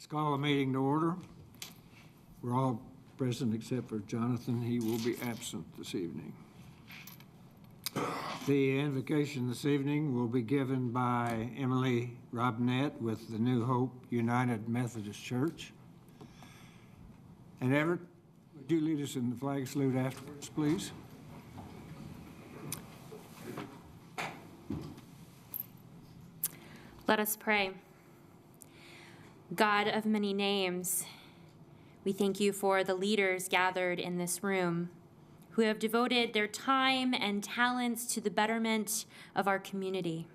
Let's call the meeting to order. We're all present except for Jonathan. He will be absent this evening. The invocation this evening will be given by Emily Robinette with the New Hope United Methodist Church. And Everett, would you lead us in the flag salute afterwards, please? Let us pray. God of many names, we thank you for the leaders gathered in this room who have devoted their time and talents to the betterment of our community.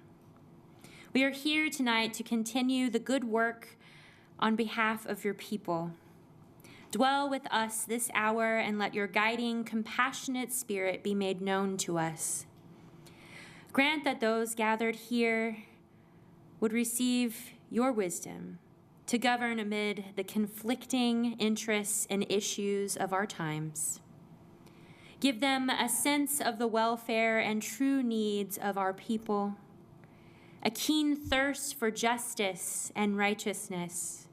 We are here tonight to continue the good work on behalf of your people. Dwell with us this hour and let your guiding, compassionate spirit be made known to us. Grant that those gathered here would receive your wisdom to govern amid the conflicting interests and issues of our times. Give them a sense of the welfare and true needs of our people, a keen thirst for justice and righteousness,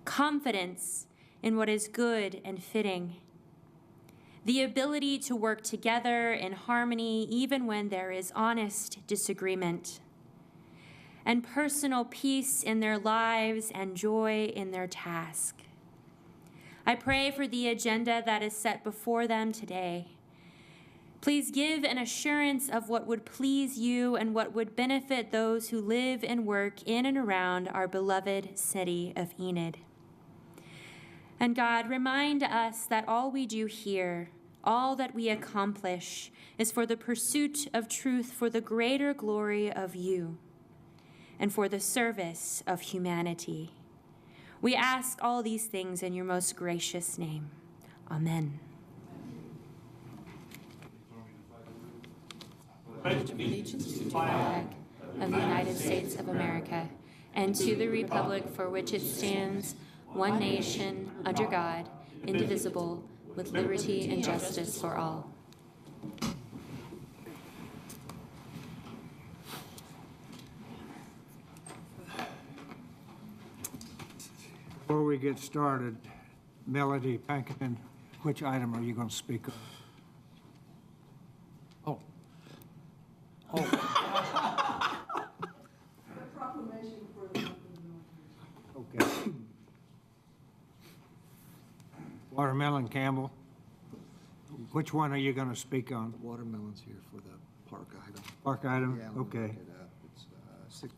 confidence in what is good and fitting, the ability to work together in harmony even when there is honest disagreement, and personal peace in their lives and joy in their task. I pray for the agenda that is set before them today. Please give an assurance of what would please you and what would benefit those who live and work in and around our beloved city of Enid. And God, remind us that all we do here, all that we accomplish, is for the pursuit of truth for the greater glory of you and for the service of humanity. We ask all these things in your most gracious name. Amen. Pledge allegiance to the flag of the United States of America and to the republic for which it stands, one nation, under God, indivisible, with liberty and justice for all. Before we get started, Melody Pankin, which item are you going to speak on? Oh. A proclamation for the month of November. Okay. Watermelon Campbell, which one are you going to speak on? The watermelon's here for the park item. Park item? Yeah, let me Okay. look it up. It's 611.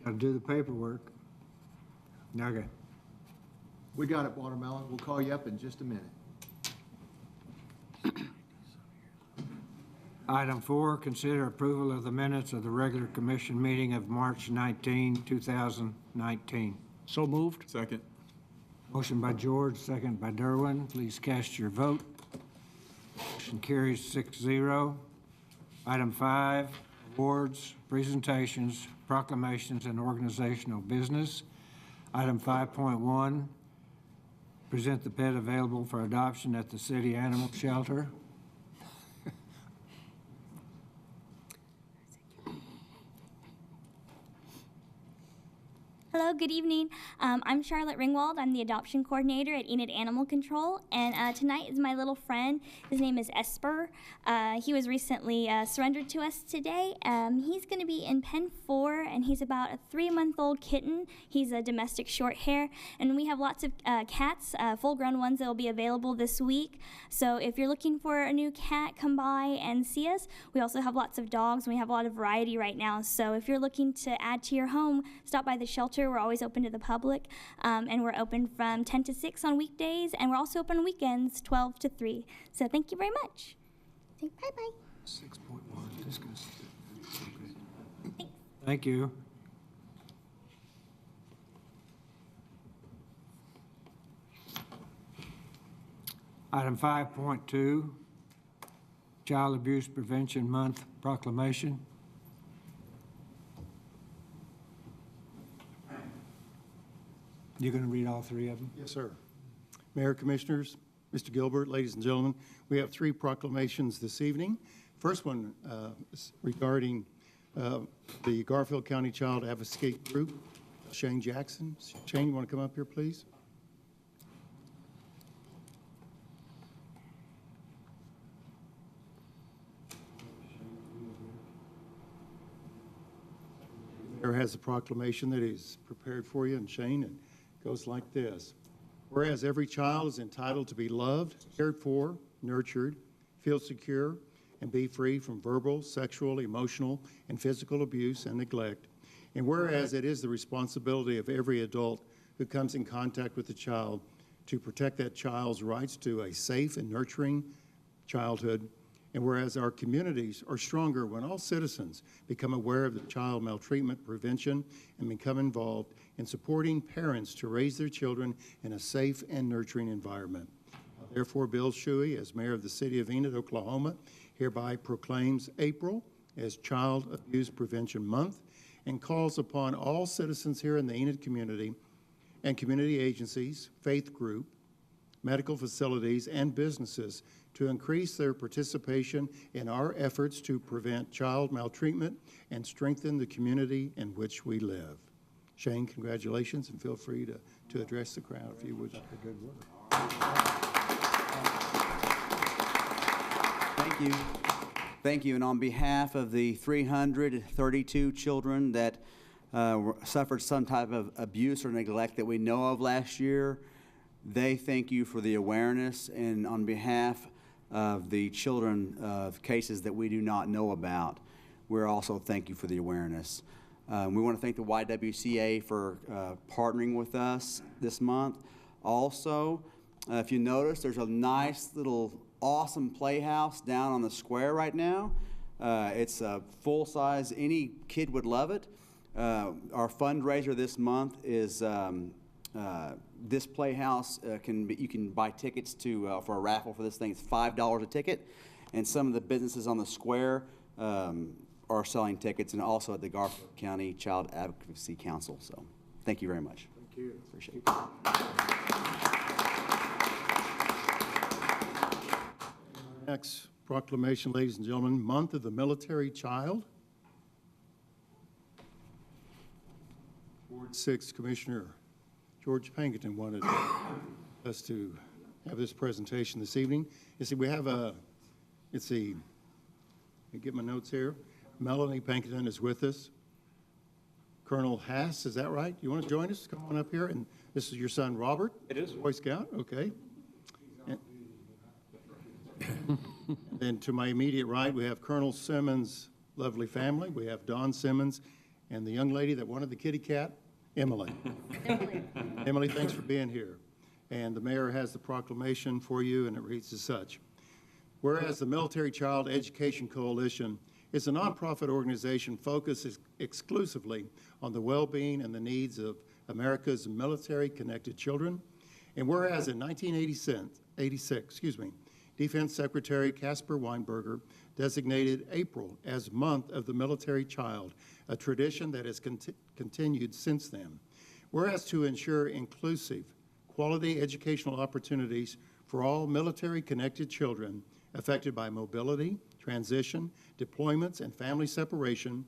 Got to do the paperwork. Okay. We got it, watermelon. We'll call you up in just a minute. Item 4, consider approval of the minutes of the regular commission meeting of March 19, 2019. So moved. Second. Motion by George, second by Derwin. Please cast your vote. Motion carries 6-0. Item 5, awards, presentations, proclamations, and organizational business. Item 5.1, present the pet available for adoption at the city animal shelter. Hello, good evening. I'm Charlotte Ringwald. I'm the adoption coordinator at Enid Animal Control, and tonight is my little friend. His name is Esper. He was recently surrendered to us today. He's going to be in pen 4, and he's about a 3-month-old kitten. He's a domestic short hair, and we have lots of cats, full-grown ones that will be available this week. So if you're looking for a new cat, come by and see us. We also have lots of dogs, and we have a lot of variety right now. So if you're looking to add to your home, stop by the shelter. We're always open to the public, and we're open from 10 to 6 on weekdays, and we're also open on weekends, 12 to 3. So thank you very much. Say bye-bye. 6.1, discuss. Thanks. Thank you. Item 5.2, Child Abuse Prevention Month proclamation. You're going to read all 3 of them? Yes, sir. Mayor, Commissioners, Mr. Gilbert, ladies and gentlemen, we have 3 proclamations this evening. First one is regarding the Garfield County Child Advocacy Group. Shane Jackson. Shane, you want to come up here, please? Mayor has a proclamation that he's prepared for you, and Shane, it goes like this. Whereas every child is entitled to be loved, cared for, nurtured, feel secure, and be free from verbal, sexual, emotional, and physical abuse and neglect. And whereas it is the responsibility of every adult who comes in contact with the child to protect that child's rights to a safe and nurturing childhood. And whereas our communities are stronger when all citizens become aware of the child maltreatment prevention and become involved in supporting parents to raise their children in a safe and nurturing environment. Therefore, Bill Shuey, as mayor of the city of Enid, Oklahoma, hereby proclaims April as Child Abuse Prevention Month and calls upon all citizens here in the Enid community and community agencies, faith group, medical facilities, and businesses to increase their participation in our efforts to prevent child maltreatment and strengthen the community in which we live. Shane, congratulations, and feel free to address the crowd if you would. Good work. Thank you. Thank you. And on behalf of the 332 children that suffered some type of abuse or neglect that we know of last year, they thank you for the awareness. And on behalf of the children of cases that we do not know about, we're also thank you for the awareness. We want to thank the YWCA for partnering with us this month. Also, if you notice, there's a nice little awesome playhouse down on the square right now. It's a full-size, any kid would love it. Our fundraiser this month is this playhouse you can buy tickets to for a raffle for this thing. It's $5 a ticket, and some of the businesses on the square are selling tickets, and also at the Garfield County Child Advocacy Council. So, thank you very much. Thank you. Appreciate it. Next proclamation, ladies and gentlemen, Month of the Military Child. Ward 6 Commissioner George Pankerton wanted us to have this presentation this evening. You see, we have let me get my notes here. Melanie Pankerton is with us. Colonel Hass, is that right? You want to join us? Come on up here. And this is your son, Robert? It is. Boy Scout, okay. And then to my immediate right, we have Colonel Simmons' lovely family. We have Don Simmons and the young lady that wanted the kitty cat, Emily. Emily, thanks for being here. And the mayor has the proclamation for you, and it reads as such. Whereas the Military Child Education Coalition is a nonprofit organization focused exclusively on the well-being and the needs of America's military-connected children, and whereas in 1986, Defense Secretary Caspar Weinberger designated April as Month of the Military Child, a tradition that has continued since then. Whereas to ensure inclusive, quality educational opportunities for all military-connected children affected by mobility, transition, deployments, and family separation,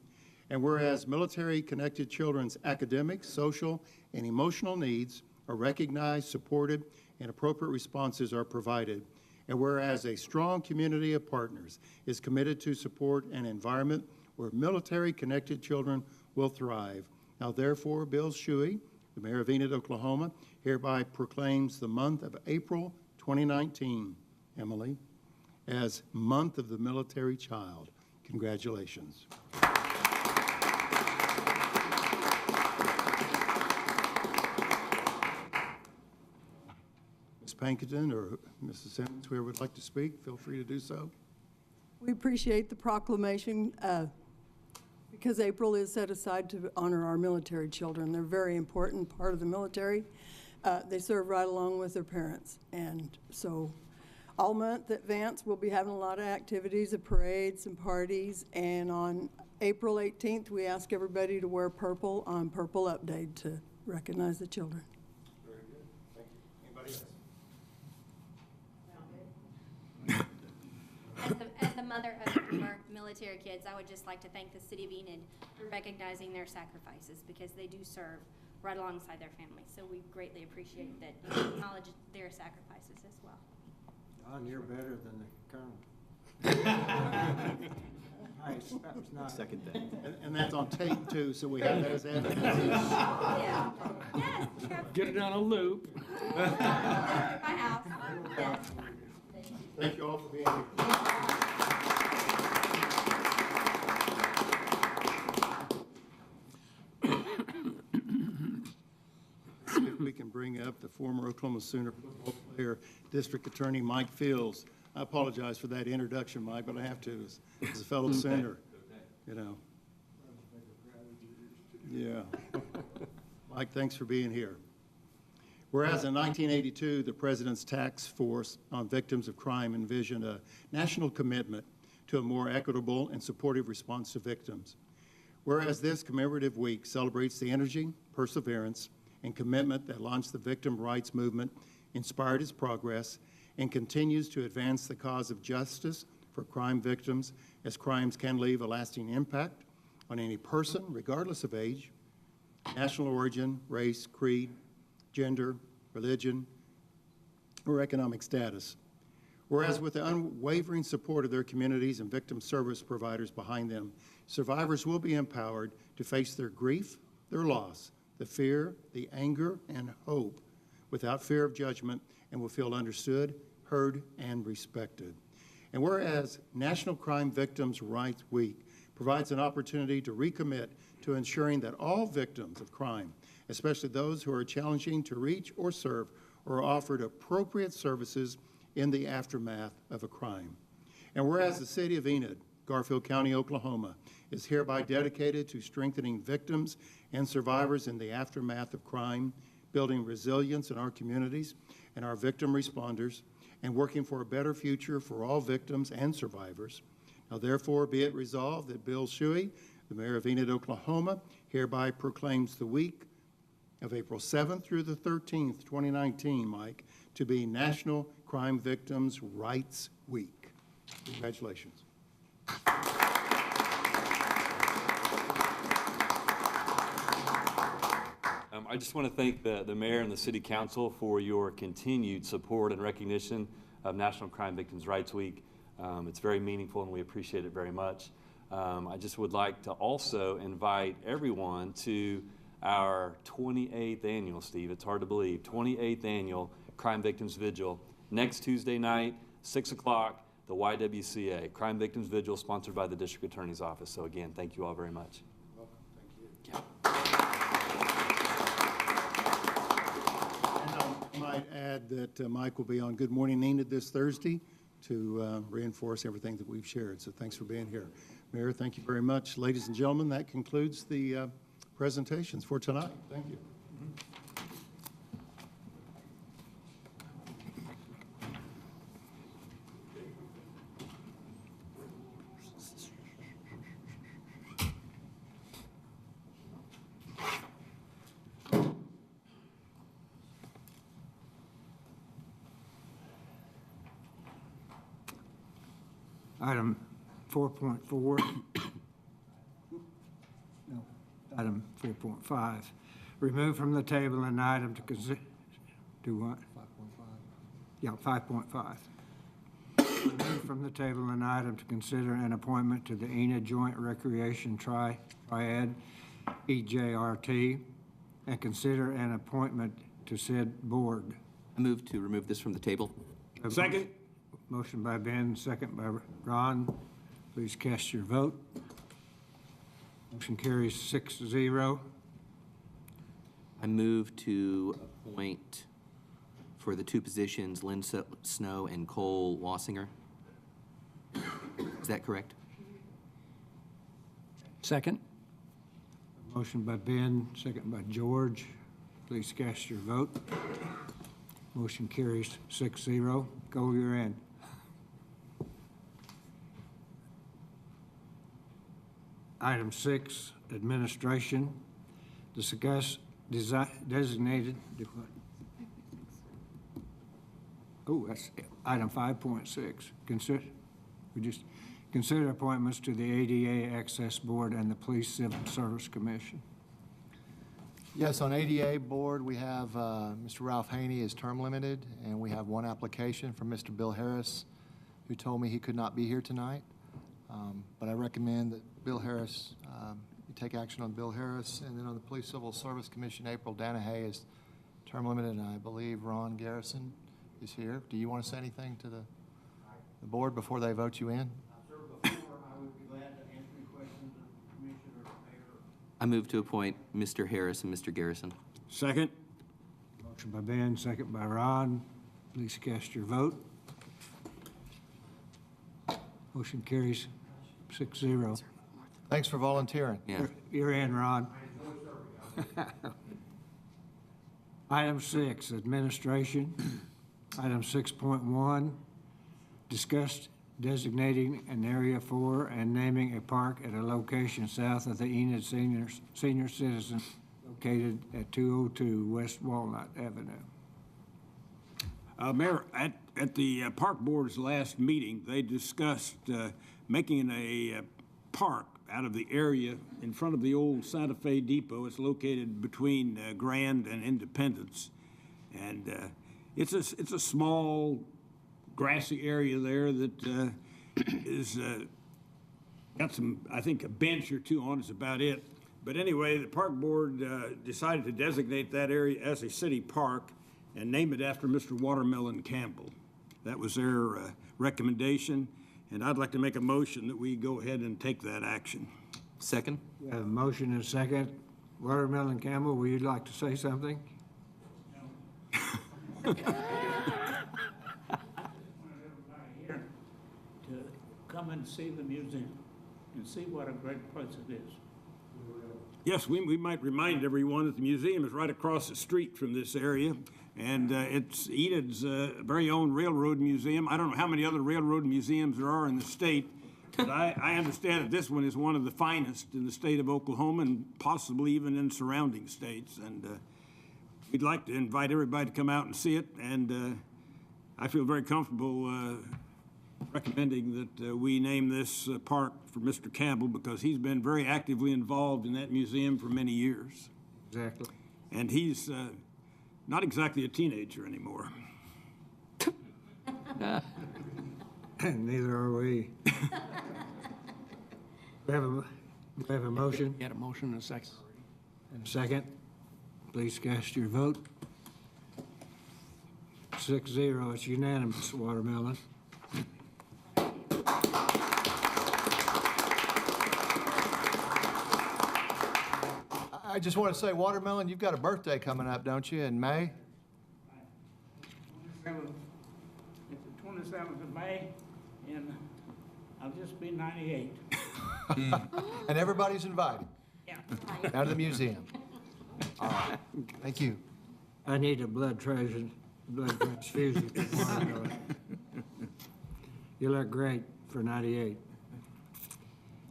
and whereas military-connected children's academic, social, and emotional needs are recognized, supported, and appropriate responses are provided, and whereas a strong community of partners is committed to support an environment where military-connected children will thrive. Now, therefore, Bill Shuey, the mayor of Enid, Oklahoma, hereby proclaims the month of April 2019, Emily, as Month of the Military Child. Congratulations. Pankerton or Mrs. Simmons, whoever would like to speak, feel free to do so. We appreciate the proclamation because April is set aside to honor our military children. They're a very important part of the military. They serve right along with their parents. And so all month advance, we'll be having a lot of activities, parades and parties. And on April 18th, we ask everybody to wear purple on Purple Up Day to recognize the children. Very good. Thank you. Anybody else? As the mother of 3 military kids, I would just like to thank the city of Enid for recognizing their sacrifices because they do serve right alongside their families. So we greatly appreciate that you acknowledge their sacrifices as well. Don, you're better than the colonel. Nice, that was nice. Second that. And that's on tape too, so we have that as evidence. Yeah. Yes. Get it on a loop. My house. Yes. Thank you all for being here. If we can bring up the former Oklahoma Sooner football player, District Attorney Mike Fields. I apologize for that introduction, Mike, but I have to, as a fellow Sooner, you know. Yeah. Mike, thanks for being here. Whereas in 1982, the President's Task Force on Victims of Crime envisioned a national commitment to a more equitable and supportive response to victims. Whereas this commemorative week celebrates the energy, perseverance, and commitment that launched the victim rights movement, inspired its progress, and continues to advance the cause of justice for crime victims, as crimes can leave a lasting impact on any person, regardless of age, national origin, race, creed, gender, religion, or economic status. Whereas with the unwavering support of their communities and victim service providers behind them, survivors will be empowered to face their grief, their loss, the fear, the anger, and hope without fear of judgment, and will feel understood, heard, and respected. And whereas National Crime Victims' Rights Week provides an opportunity to recommit to ensuring that all victims of crime, especially those who are challenging to reach or serve, are offered appropriate services in the aftermath of a crime. And whereas the city of Enid, Garfield County, Oklahoma, is hereby dedicated to strengthening victims and survivors in the aftermath of crime, building resilience in our communities and our victim responders, and working for a better future for all victims and survivors. Now therefore be it resolved that Bill Shuey, the mayor of Enid, Oklahoma, hereby proclaims the week of April 7th through the 13th, 2019, Mike, to be National Crime Victims' Rights Week. Congratulations. I just want to thank the mayor and the city council for your continued support and recognition of National Crime Victims' Rights Week. It's very meaningful and we appreciate it very much. I just would like to also invite everyone to our 28th annual, Steve, it's hard to believe, 28th annual Crime Victims Vigil next Tuesday night, 6 o'clock, the YWCA, Crime Victims Vigil, sponsored by the District Attorney's Office. So again, thank you all very much. Welcome. Thank you. And I might add that Mike will be on Good Morning Enid this Thursday to reinforce everything that we've shared. So thanks for being here. Mayor, thank you very much. Ladies and gentlemen, that concludes the presentations for tonight. Thank you. Item 4.4. No, item 4.5. Remove from the table an item to consider, do what? 5.5. Yeah, 5.5. Remove from the table an item to consider an appointment to the Enid Joint Recreation Triad, EJRT, and consider an appointment to said board. I move to remove this from the table. Second. Motion by Ben, second by Ron. Please cast your vote. Motion carries 6-0. I move to appoint for the two positions, Lynn Snow and Cole Wassinger. Is that correct? Second. Motion by Ben, second by George. Please cast your vote. Motion carries 6-0. Go, you're in. Item 6, administration. Discuss designated, oh, that's item 5.6. Consider appointments to the ADA Access Board and the Police Civil Service Commission. Yes, on ADA board, we have Mr. Ralph Haney is term limited, and we have one application from Mr. Bill Harris, who told me he could not be here tonight. But I recommend that Bill Harris, you take action on Bill Harris. And then on the Police Civil Service Commission, April Danahay is term limited, and I believe Ron Garrison is here. Do you want to say anything to the board before they vote you in? Sir, before, I would be glad to answer any questions of Commissioner Mayor. I move to appoint Mr. Harris and Mr. Garrison. Second. Motion by Ben, second by Ron. Please cast your vote. Motion carries 6-0. Thanks for volunteering. Yeah. You're in, Ron. Item 6, administration. Item 6.1, discussed designating an area for and naming a park at a location south of the Enid Senior Citizen located at 202 West Walnut Avenue. Mayor, at the Park Board's last meeting, they discussed making a park out of the area in front of the old Santa Fe Depot. It's located between Grand and Independence. And it's a small grassy area there that is got some, I think, a bench or two on it's about it. But anyway, the Park Board decided to designate that area as a city park and name it after Mr. Watermelon Campbell. That was their recommendation, and I'd like to make a motion that we go ahead and take that action. Second? We have a motion and a second. Watermelon Campbell, would you like to say something? Here to come and see the museum and see what a great place it is. Yes, we might remind everyone that the museum is right across the street from this area, and it's Enid's very own railroad museum. I don't know how many other railroad museums there are in the state, but I understand that this one is one of the finest in the state of Oklahoma and possibly even in surrounding states. And we'd like to invite everybody to come out and see it, and I feel very comfortable recommending that we name this park for Mr. Campbell because he's been very actively involved in that museum for many years. Exactly. And he's not exactly a teenager anymore. Neither are we. We have a motion Get a motion and a second. and a second. Please cast your vote. 6-0, it's unanimous, Watermelon. I just want to say, Watermelon, you've got a birthday coming up, don't you, in May? It's the 27th of May, and I'll just be 98. And everybody's invited Yeah. down to the museum. All right, thank you. I need a blood transfusion. Watermelon. You look great for 98.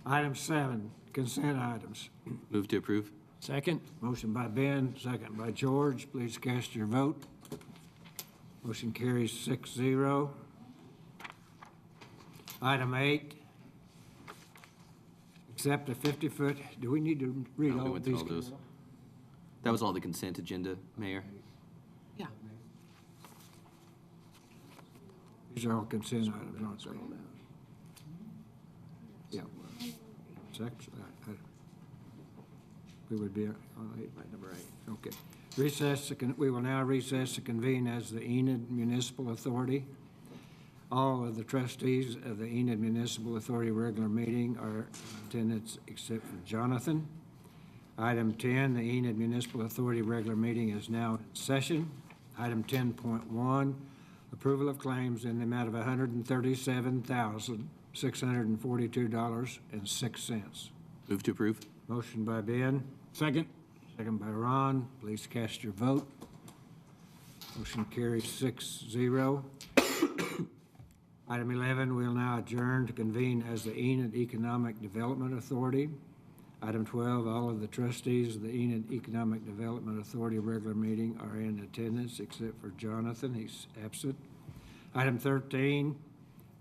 Item 7, consent items. Move to approve. Second. Motion by Ben, second by George. Please cast your vote. Motion carries 6-0. Item 8, accept a 50-foot, do we need to read We all of went through these? all those. That was all the consent agenda, Mayor. These are all consent items, aren't they? Yeah. Section, we would be on 8, by number 8. Okay. Recess, we will now recess to convene as the Enid Municipal Authority. All of the trustees of the Enid Municipal Authority regular meeting are in attendance except for Jonathan. Item 10, the Enid Municipal Authority regular meeting is now in session. Item 10.1, approval of claims in the amount of $137,642.06. Move to approve. Motion by Ben. Second? Second by Ron. Please cast your vote. Motion carries 6-0. Item 11, we'll now adjourn to convene as the Enid Economic Development Authority. Item 12, all of the trustees of the Enid Economic Development Authority regular meeting are in attendance except for Jonathan, he's absent. Item 13,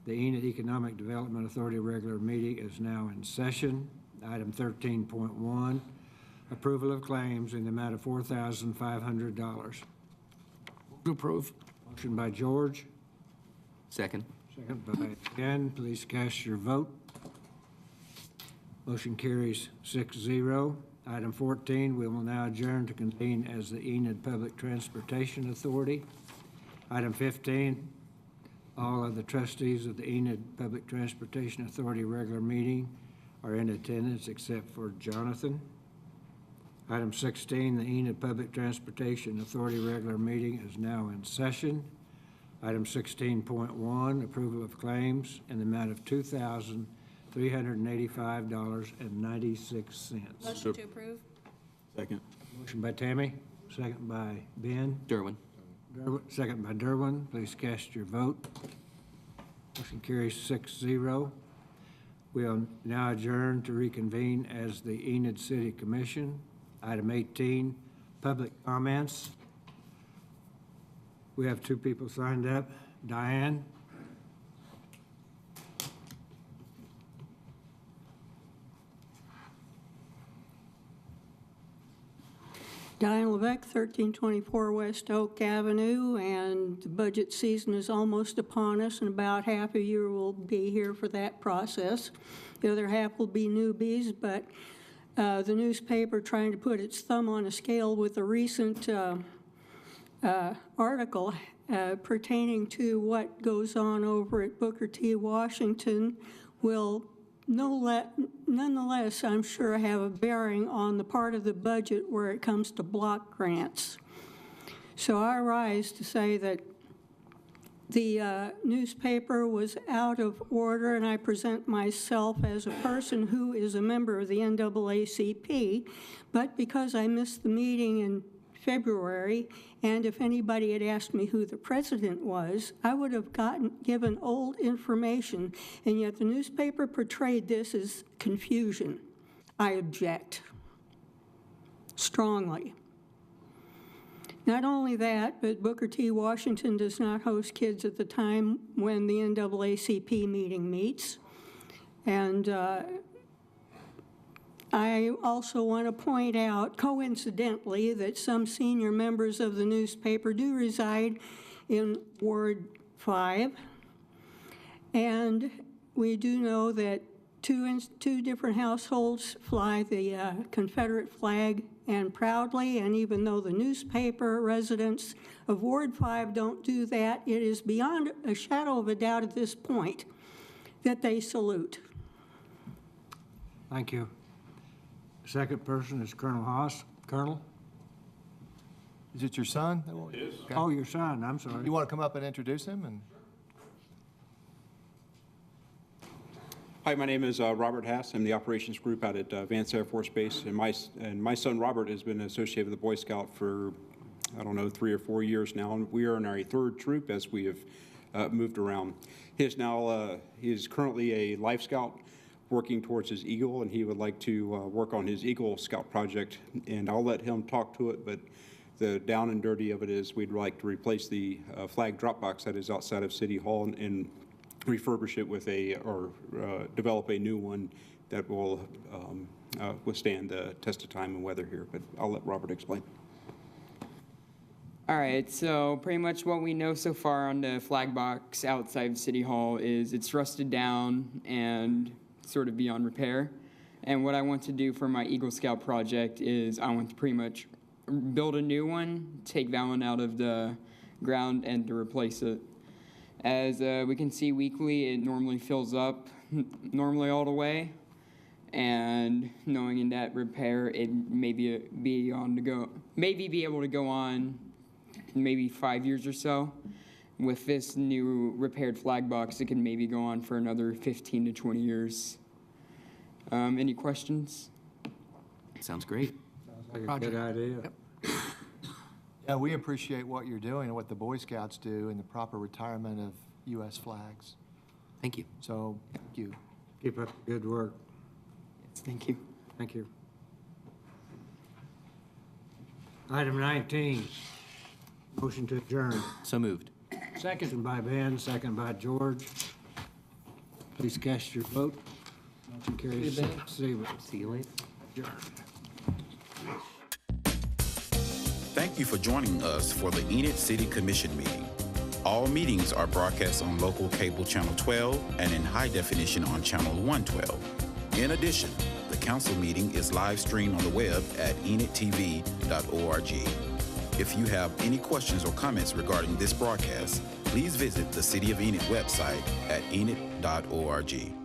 the Enid Economic Development Authority regular meeting is now in session. Item 13.1, approval of claims in the amount of $4,500. To approve. Motion by George, Second. second by Ben. Please cast your vote. Motion carries 6-0. Item 14, we will now adjourn to convene as the Enid Public Transportation Authority. Item 15, all of the trustees of the Enid Public Transportation Authority regular meeting are in attendance except for Jonathan. Item 16, the Enid Public Transportation Authority regular meeting is now in session. Item 16.1, approval of claims in the amount of $2,385.96. Motion to approve? Second. Motion by Tammy, second by Ben. Derwin. Second by Derwin. Please cast your vote. Motion carries 6-0. We'll now adjourn to reconvene as the Enid City Commission. Item 18, public comments. We have two people signed up. Diane? Diane Levesque, 1324 West Oak Avenue, and the budget season is almost upon us, and about half of you will be here for that process. The other half will be newbies, but the newspaper trying to put its thumb on a scale with a recent article pertaining to what goes on over at Booker T. Washington will nonetheless, I'm sure, have a bearing on the part of the budget where it comes to block grants. So I rise to say that the newspaper was out of order, and I present myself as a person who is a member of the NAACP, but because I missed the meeting in February, and if anybody had asked me who the president was, I would have given old information, and yet the newspaper portrayed this as confusion. I object strongly. Not only that, but Booker T. Washington does not host kids at the time when the NAACP meeting meets. And I also want to point out, coincidentally, that some senior members of the newspaper do reside in Ward 5. And we do know that two different households fly the Confederate flag, and proudly, and even though the newspaper residents of Ward 5 don't do that, it is beyond a shadow of a doubt at this point that they salute. Thank you. Second person is Colonel Haas. Colonel? Is it your son? It is. Okay. Oh, your son, I'm sorry. You want to come up and introduce him? And Hi, my name is Robert Hass. I'm the operations group out at Vance Air Force Base, and my son Robert has been associated with the Boy Scout for, I don't know, 3 or 4 years now, and we are in our 3rd troop as we have moved around. He is currently a Life Scout working towards his Eagle, and he would like to work on his Eagle Scout project, and I'll let him talk to it, but the down and dirty of it is we'd like to replace the flag drop box that is outside of City Hall and refurbish it with or develop a new one that will withstand the test of time and weather here, but I'll let Robert explain. All right, so pretty much what we know so far on the flag box outside City Hall is it's rusted down and sort of beyond repair. And what I want to do for my Eagle Scout project is I want to pretty much build a new one, take that one out of the ground and to replace it. As we can see weekly, it normally fills up normally all the way. And knowing in that repair, it may be able to go on maybe 5 years or so. With this new repaired flag box, it can maybe go on for another 15 to 20 years. Any questions? Sounds great. Sounds like a good idea. Yep. yeah, we appreciate what you're doing and what the Boy Scouts do in the proper retirement of U.S. flags. Thank you. So, thank you. Keep up the good work. Yes, thank you. Thank you. Item 19, motion to adjourn. So moved. Second by Ben, second by George. Please cast your vote. Motion carries 6-0. See you later. Adjourned. Thank you for joining us for the Enid City Commission meeting. All meetings are broadcast on local cable channel 12 and in high definition on channel 112. In addition, the council meeting is live streamed on the web at enidtv.org. If you have any questions or comments regarding this broadcast, please visit the City of Enid website at enid.org.